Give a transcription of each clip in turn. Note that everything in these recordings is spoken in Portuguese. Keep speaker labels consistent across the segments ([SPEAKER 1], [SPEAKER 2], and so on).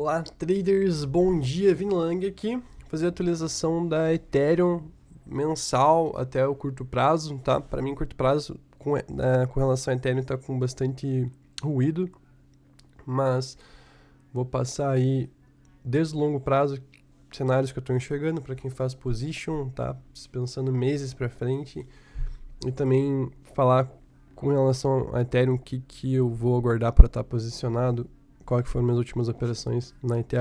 [SPEAKER 1] Olá, traders, bom dia, Vini Lang aqui, fazer a atualização da Ethereum mensal até o curto prazo, tá? Para mim, curto prazo com relação a Ethereum tá com bastante ruído, mas vou passar aí desde o longo prazo cenários que eu estou enxergando para quem faz position, tá? Pensando meses para frente e também falar com relação a Ethereum o que eu vou aguardar para estar posicionado, qual que foram minhas últimas operações na ETH,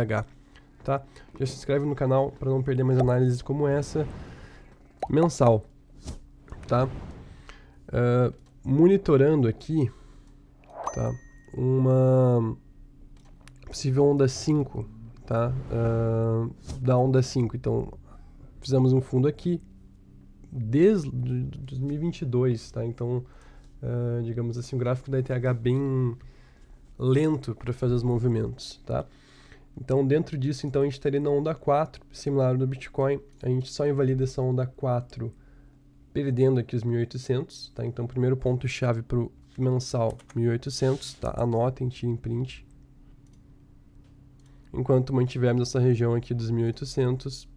[SPEAKER 1] tá? Já se inscreve no canal para não perder mais análises como essa mensal, tá? Monitorando aqui, tá? Uma possível onda 5, tá? Da onda 5, então fizemos um fundo aqui desde 2022, tá? Então, digamos assim, o gráfico da ETH bem lento para fazer os movimentos, tá? Então, dentro disso, então, a gente estaria na onda 4, similar ao do Bitcoin. A gente só invalida essa onda 4 perdendo aqui os 1.800, tá? Então, primeiro ponto-chave para o mensal, 1.800, tá? Anotem, tirem print. Enquanto mantivermos essa região aqui dos 1.800,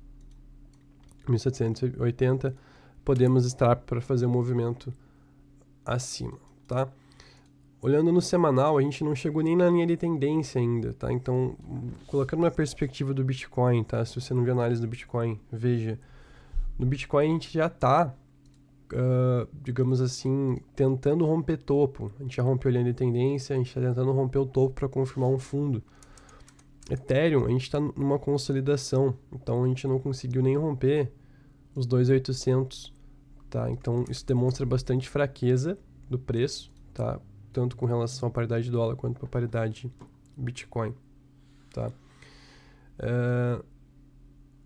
[SPEAKER 1] 1.780, podemos estar para fazer um movimento acima, tá? Olhando no semanal, a gente não chegou nem na linha de tendência ainda, tá? Então, colocando na perspectiva do Bitcoin, tá? Se você não viu análise do Bitcoin, veja. No Bitcoin a gente já tá, digamos assim, tentando romper topo. A gente já rompeu a linha de tendência, a gente tá tentando romper o topo para confirmar um fundo. Ethereum, a gente tá numa consolidação, então a gente não conseguiu nem romper os 2.800, tá? Então, isso demonstra bastante fraqueza do preço, tá? Tanto com relação à paridade dólar quanto para a paridade Bitcoin, tá?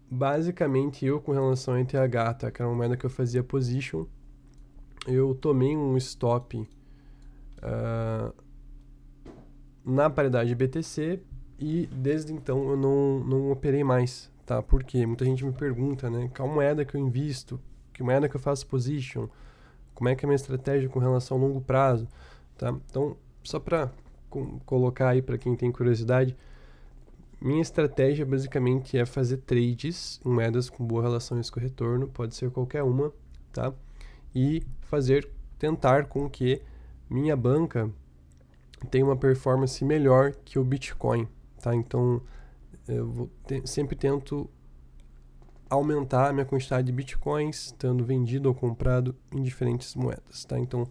[SPEAKER 1] Basicamente, eu com relação a ETH, tá? Que era uma moeda que eu fazia position, eu tomei um stop na paridade BTC e desde então eu não operei mais, tá? Por quê? Muita gente me pergunta, né? Qual moeda que eu invisto? Que moeda que eu faço position? Como é que é a minha estratégia com relação ao longo prazo? Tá? Então, só para colocar aí para quem tem curiosidade, minha estratégia basicamente é fazer trades em moedas com boa relação risco-retorno, pode ser qualquer uma, tá? E tentar com que minha banca tenha uma performance melhor que o Bitcoin, tá? Então, eu sempre tento aumentar a minha quantidade de Bitcoins, estando vendido ou comprado em diferentes moedas, tá? Então,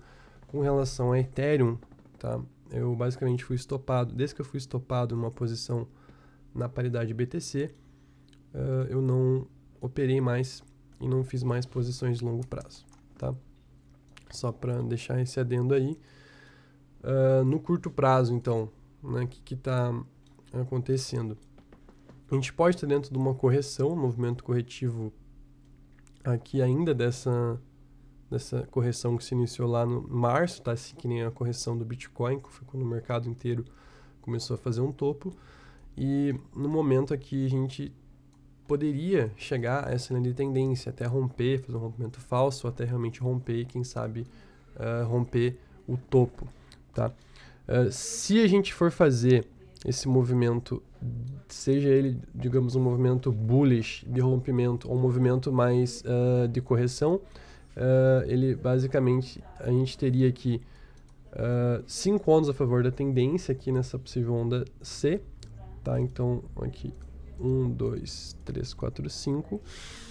[SPEAKER 1] com relação a Ethereum, tá? Eu basicamente fui estopado. Desde que eu fui estopado numa posição na paridade BTC, eu não operei mais e não fiz mais posições de longo prazo, tá? Só para deixar esse adendo aí. No curto prazo, então, né? O que está acontecendo? A gente pode estar dentro de uma correção, um movimento corretivo aqui ainda dessa correção que se iniciou lá no março, tá? Assim que nem a correção do Bitcoin, que foi quando o mercado inteiro começou a fazer um topo. E no momento aqui a gente poderia chegar a essa linha de tendência, até romper, fazer um rompimento falso, até realmente romper e quem sabe romper o topo, tá? Se a gente for fazer esse movimento, seja ele, digamos, um movimento bullish de rompimento ou um movimento mais de correção, ele basicamente, a gente teria aqui 5 ondas a favor da tendência aqui nessa possível onda C, tá? Então, aqui 1, 2, 3, 4, 5,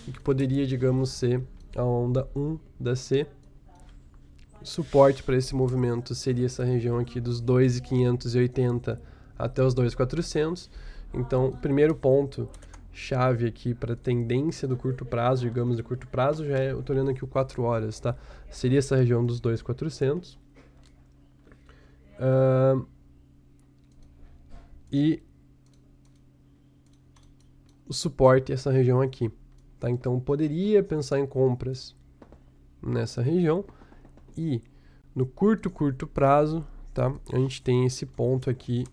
[SPEAKER 1] que poderia, digamos, ser a onda 1 da C. Suporte para esse movimento seria essa região aqui dos 2.580 até os 2.400. Então, primeiro ponto chave aqui para tendência do curto prazo, digamos, do curto prazo, já eu estou olhando aqui o 4 horas, tá? Seria essa região dos 2.400. E o suporte é essa região aqui, tá? Então, poderia pensar em compras nessa região. E no curto prazo, tá? A gente tem esse ponto aqui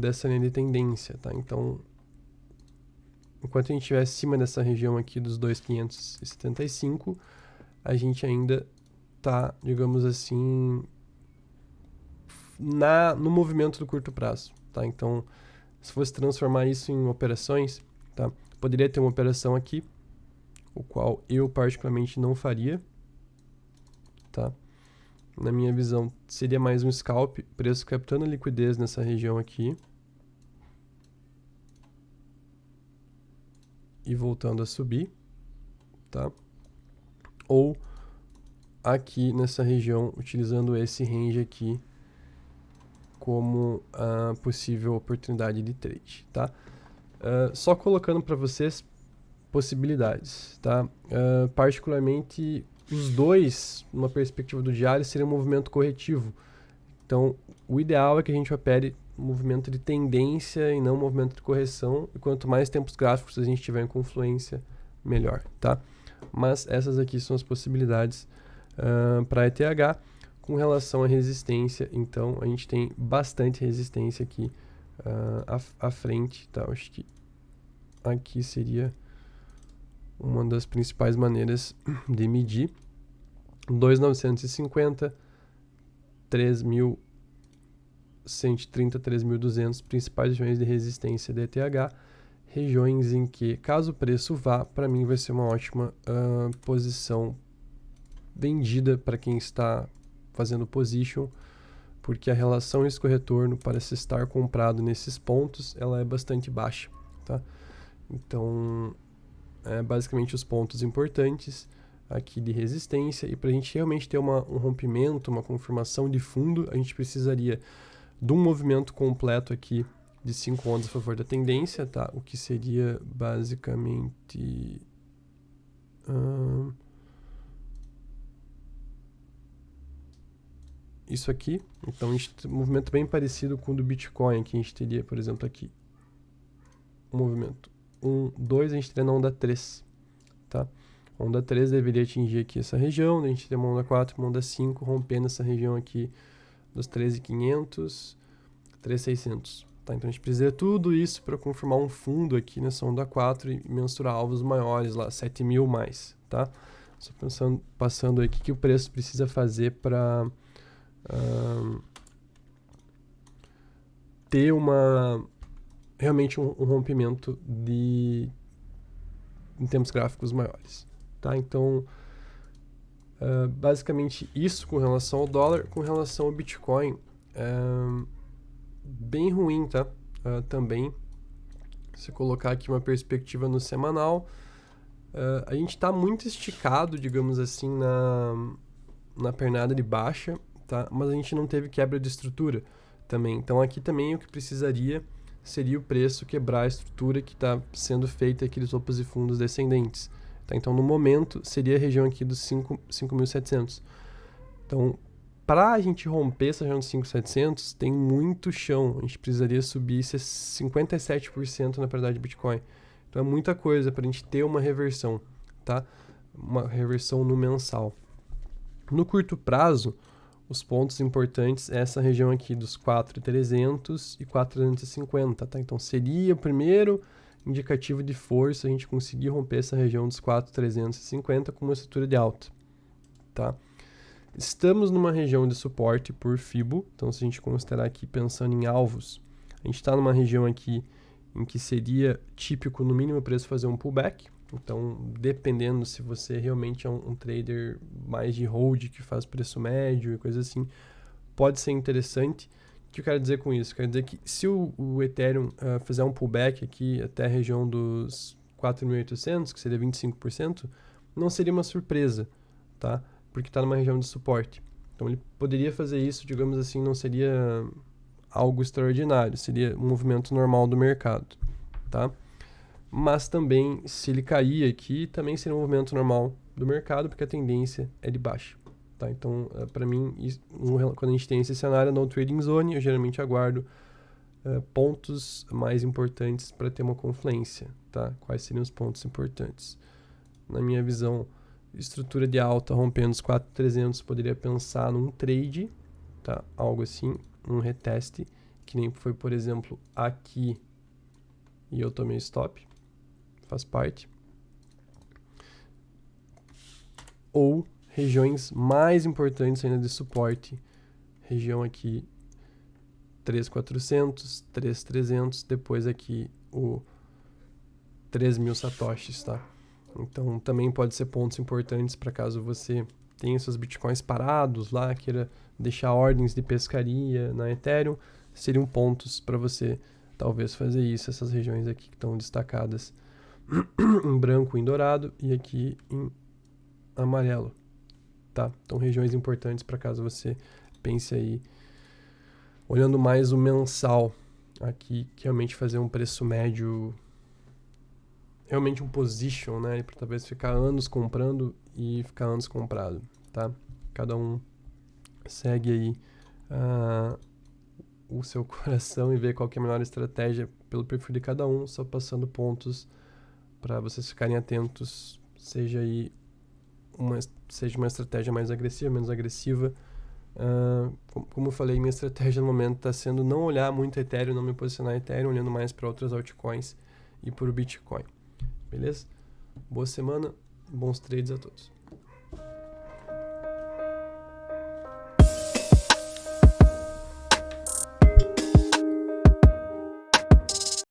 [SPEAKER 1] dessa linha de tendência, tá? Então, enquanto a gente estiver acima dessa região aqui dos 2.575, a gente ainda tá, digamos assim, no movimento do curto prazo, tá? Então, se fosse transformar isso em operações, tá? Poderia ter uma operação aqui, o qual eu particularmente não faria, tá? Na minha visão, seria mais um scalp, preço captando liquidez nessa região aqui. E voltando a subir, tá? Ou aqui nessa região, utilizando esse range aqui como a possível oportunidade de trade, tá? Só colocando para vocês possibilidades, tá? Particularmente, os dois, numa perspectiva do diário, seria um movimento corretivo. Então, o ideal é que a gente opere um movimento de tendência e não um movimento de correção. E quanto mais tempos gráficos a gente tiver em confluência, melhor, tá? Mas essas aqui são as possibilidades para ETH. Com relação à resistência, então, a gente tem bastante resistência aqui à frente, tá? Acho que aqui seria uma das principais maneiras de medir. 2.950, 3.130, 3.200, principais regiões de resistência da ETH, regiões em que, caso o preço vá, para mim vai ser uma ótima posição vendida para quem está fazendo position, porque a relação risco-retorno para se estar comprado nesses pontos, ela é bastante baixa, tá? Então, basicamente os pontos importantes aqui de resistência, e para a gente realmente ter um rompimento, uma confirmação de fundo, a gente precisaria de um movimento completo aqui de 5 ondas a favor da tendência, tá? O que seria basicamente isso aqui. Então, a gente tem um movimento bem parecido com o do Bitcoin, que a gente teria, por exemplo, aqui um movimento 1, 2, a gente teria na onda 3, tá? A onda 3 deveria atingir aqui essa região, a gente teria uma onda 4, uma onda 5, rompendo essa região aqui dos 13.500, 13.600, tá? Então, a gente precisa de tudo isso para confirmar um fundo aqui nessa onda 4 e mensurar alvos maiores lá, 7.000 mais, tá? Só passando aqui que o preço precisa fazer para ter realmente um rompimento em termos gráficos maiores, tá? Então, basicamente isso com relação ao dólar. Com relação ao Bitcoin, bem ruim, tá? Também, se colocar aqui uma perspectiva no semanal, a gente está muito esticado, digamos assim, na pernada de baixa, tá? Mas a gente não teve quebra de estrutura também. Então aqui também o que precisaria seria o preço quebrar a estrutura que está sendo feita aqui dos topos e fundos descendentes, tá? Então no momento seria a região aqui dos 5.700. Então, para a gente romper essa região dos 5.700, tem muito chão. A gente precisaria subir 57% na paridade de Bitcoin. Então é muita coisa para a gente ter uma reversão, tá? Uma reversão no mensal. No curto prazo, os pontos importantes é essa região aqui dos 4.300 e 4.350, tá? Então seria o primeiro indicativo de força a gente conseguir romper essa região dos 4.350 com uma estrutura de alta, tá? Estamos numa região de suporte por Fibo, então se a gente considerar aqui pensando em alvos, a gente está numa região aqui em que seria típico no mínimo o preço fazer um pullback. Então, dependendo se você realmente é um trader mais de hold, que faz preço médio e coisa assim, pode ser interessante. O que eu quero dizer com isso? Quero dizer que se o Ethereum fizer um pullback aqui até a região dos 4.800, que seria 25%, não seria uma surpresa, tá? Porque está numa região de suporte. Então, ele poderia fazer isso, digamos assim, não seria algo extraordinário, seria um movimento normal do mercado, tá? Mas também, se ele cair aqui, também seria um movimento normal do mercado, porque a tendência é de baixa, tá? Então, para mim, quando a gente tem esse cenário no trading zone, eu geralmente aguardo pontos mais importantes para ter uma confluência, tá? Quais seriam os pontos importantes? Na minha visão, estrutura de alta rompendo os 4.300, poderia pensar num trade, tá? Algo assim, um reteste, que nem foi, por exemplo, aqui, e eu tomei stop, faz parte. Ou regiões mais importantes ainda de suporte, região aqui 3.400, 3.300, depois aqui o 3.000 satoshis, tá? Então também pode ser pontos importantes para caso você tenha seus bitcoins parados lá, queira deixar ordens de pescaria na Ethereum, seriam pontos para você talvez fazer isso, essas regiões aqui que estão destacadas em branco e em dourado e aqui em amarelo, tá? Então regiões importantes para caso você pense aí, olhando mais o mensal aqui, que realmente fazer um preço médio, realmente um position, né? Para talvez ficar anos comprando e ficar anos comprado, tá? Cada um segue aí o seu coração e vê qual que é a melhor estratégia pelo perfil de cada um, só passando pontos para vocês ficarem atentos, seja uma estratégia mais agressiva, menos agressiva. Como eu falei, minha estratégia no momento está sendo não olhar muito Ethereum, não me posicionar em Ethereum, olhando mais para outras altcoins e para o Bitcoin. Beleza? Boa semana, bons trades a todos.